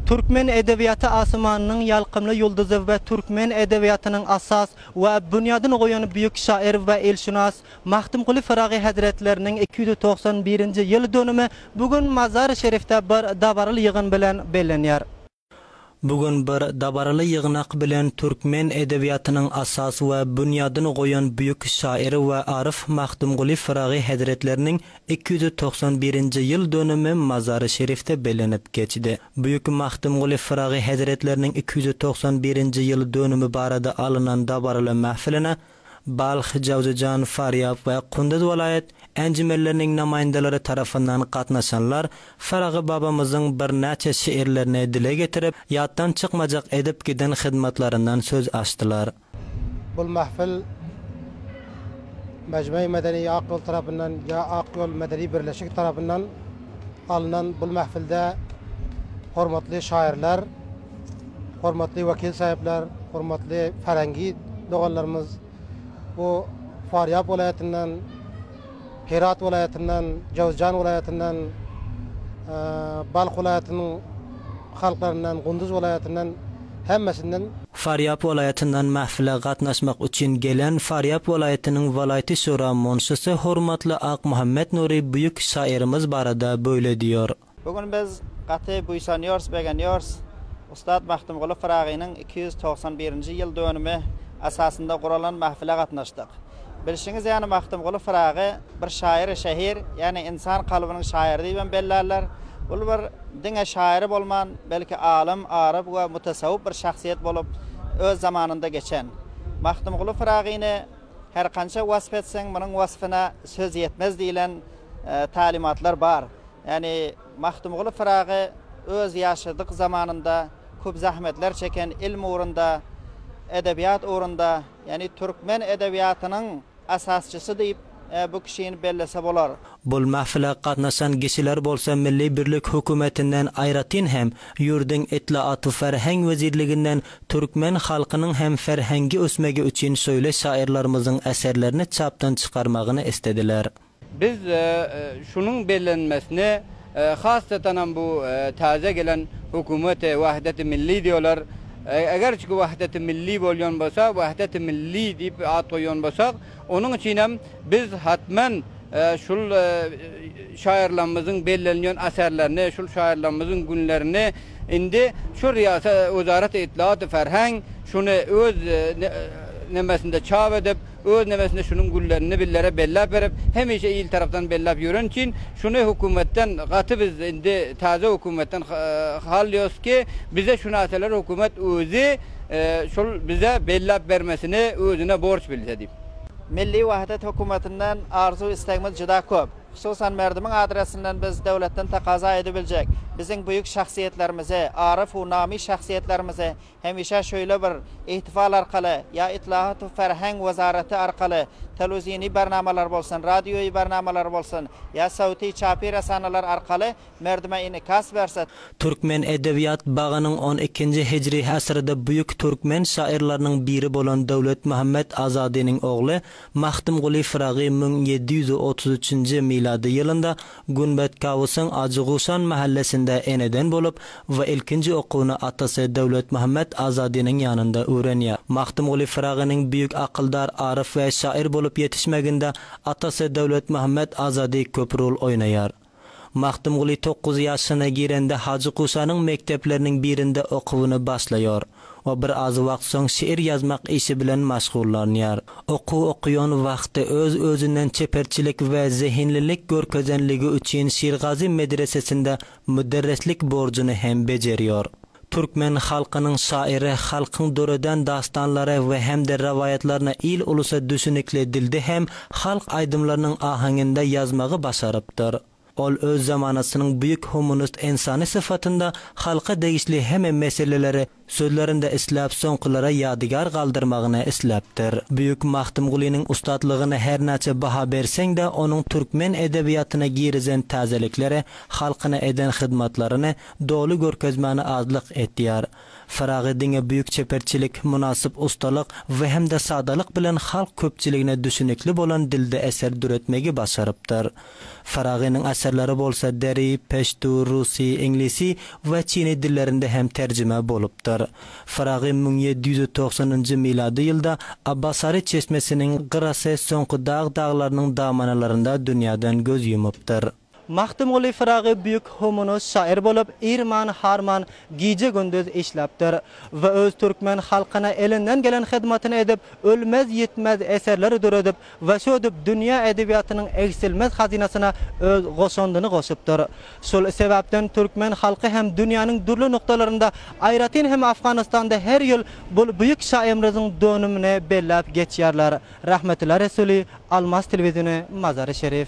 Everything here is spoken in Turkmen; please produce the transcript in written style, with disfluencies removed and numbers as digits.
Türkmen edebiyatı asmanının yalqımlı yıldızı ve Türkmen edebiyatının asas ve bünyadını koyan büyük şair ve elşunas Mahtumquli Firagi Hazretlerinin 291. yıl dönümü bugün Mazar-ı Şerif'te bir dabarılı yığın bilen bellenýär. Bugün bir dabarılı yığınak bilen Türkmen edebiyatının asas ve bünyadını koyan büyük şair ve arif Mahtumquli Firagi Hazretlerinin 291. yıl dönümü Mazar-ı Şerif'te bellenip geçdi. Büyük Mahtumquli Firagi Hazretlerinin 291. yıl dönümü barada alınan dabarılı mahfiline Balx, Jawzajan, Faryab ve Kunduz vilayet encimellerinin namayindeleri tarafından katnaşanlar Firagi babamızın bir neçe şiirlerini dile getirip yattan çıkmacak edip giden hizmetlarından söz açtılar. Bu mahfil Mecmui Medeni Aqyol tarafından ya Aqyol Medeni Birleşik tarafından alınan bu mahfilde hormatly şairler, hormatly vekil sahipler, hormatly Ferengi doğallarımız bu Faryab vilayetinden, Herat vilayetinden, Jawzajan vilayetinden, Balx vilayetinin halklarından, Kunduz vilayetinden hemmesinden Faryab vilayetinden mahfile gatnaşmak için gelen Faryab vilayetinin vilayeti şura monşusu hormatly Ak Muhammed Nuri büyük şairimiz barada böyle diyor. Bugün biz gaty buýsanýars, begenýars. Ustad Mahtumquli Firagi'nin 291. yıl dönümü asasında kuralan mahfile gatnaşdyk. Bilişiniz yani Mahtumquli Firagi bir şair şehir, yani insan kalbinin şairi diýen bellerler. Bu bir dine şairi bolman, belki alim, arif ve mutasawwif bir şahsiyet bolup öz zamanında geçen. Mahtumquli Firagi'ni her kança wasf etsen, bunun wasfına söz yetmez diýilen talimatlar bar. Yani Mahtumquli Firagi öz yaşadık zamanında köp zahmetler çeken ilm uğrunda, edebiyat uğrunda, yani Türkmen edebiyatının asasçısı deyip bu kişinin bellese bolar. Bul mahfile qatnaşan kişiler bolsa Milli Birlik Hökümetinden ayratin hem yurdun itlaatı ferheng wezirliginden Türkmen halkının hem ferhengi ösmegi üçün söyle şairlerimizin eserlerini çaptan çıkarmağını istediler. Biz şunun bellenmesine hasreten bu taze gelen hükümete vahdet-i milli diyorlar. Eğer ki vahdet-i milli bolýan bolsa, vahdet-i milli diýip at goýan bolsak, onun için hem biz hatmen şul şairlerimizin bellenýän eserlerini, şul şairlerimizin günlerini indi şu riyasa Wezarety İtlaat Ferheng şunu öz nemesinde çap edip, öz nemesinde şunun güllerini billere bellap verip, hemişe il taraftan bellap yürün için şunu hükümetten, katı biz indi taze hükümetten hallıyoruz ki bize şunu aseler hükümet özü bize bellap vermesini özüne borç bilsedi. Milli Vahdet Hükümetinden arzu istegimiz juda köp. Hususan merdimin adresinden biz devletten takaza edebilecek. Bizim büyük şahsiyetlerimize, arif ve nami şahsiyetlerimize hemişe şöyle bir ihtifal arkalı, ya İtlaat-ı Ferheng Wezareti arkalı, televizyoni barnamalar bolsun, radyoyu barnamalar bolsun, ya sauti çapi resanalar arkalı merdime inikas verset. Türkmen edebiyat bağının 12. Hicri asrida büyük Türkmen şairlerinin biri bolan Dawlet Muhammed Azadi'nin oğlu Mahtumquli Firagi 1733. miladi yılında Günbet Kavus'un Acıguşan mahallesinde eneden bolup ve ilkinci okuwunu atası Dawlet Muhammed Azadi'nin yanında öğrenýär. Mahtumquli Firagi'nin büyük akıldar, arif ve şair bolup yetişmeginde atası Dawlet Muhammed Azadi köp rol oýnaýar. Mahtumquli 9 yaşına girende Hacı Kuşanın mekteplerinin birinde okuwunu başlaýar. O bir az wagt soň şiir yazmak işi bilen maşgullanýar. Okuýan wagty öz-özünden çeperçilik we zehinlilik görkezenligi üçin Şirgazi medresesinde müderrislik borcuny hem bejerýär. Türkmen halkının şairi, halkın döreden dastanları ve hem de rivayetlerine il ulusa düşünükli dilde hem halk aydımlarının ahanginde yazmağı başarıptır. Ol öz zamanasının büyük humanist insani sıfatında halka değişli hemen meseleleri sözlerinde islap soňkylara yadigar galdırmağını islaptır. Büyük Mahtumquli'nin ustadlığını her näçe baha berseň de onun Türkmen edebiyatyna girizen tazelikleri, halkına eden hizmatlaryny dolu görkezmäni azlyk etýär. Firagi'nin büyük çeperçilik, münasip ustalyk ve hem de sadalyk bilen halk köpçiligine düşünükli bolan dilde eser düretmegi başarıptır. Firagi'nin eserleri bolsa deri, peştu, rusi, inglisi ve çini dillerinde hem tercüme bolupdur. Firagi 1790-njy miladi ýylda Abbasari çeşmesiniň gyrasy soňky dağlarının damanalarında dünýäden göz ýumupdyr. Mahtum Guly Firagi büyük homonos şair bolup irman harman gije gündüz işläpdir we öz türkmen halkyna elinden gelen hyzmatyny edip ölmez yetmez eserler döredip we şu edip dünýä edebiýatynyň eksilmez hazinasyna öz goşandyny goşupdyr. Şol sebäpden türkmen halky hem dünýäniň durly noktalarynda Aýratyn hem Afganistanda her ýyl bu büyük şairimiziň dönümine belläp geçýärler. Rahmetler Resuli Almas telewiziony Mazar-ı Şerif.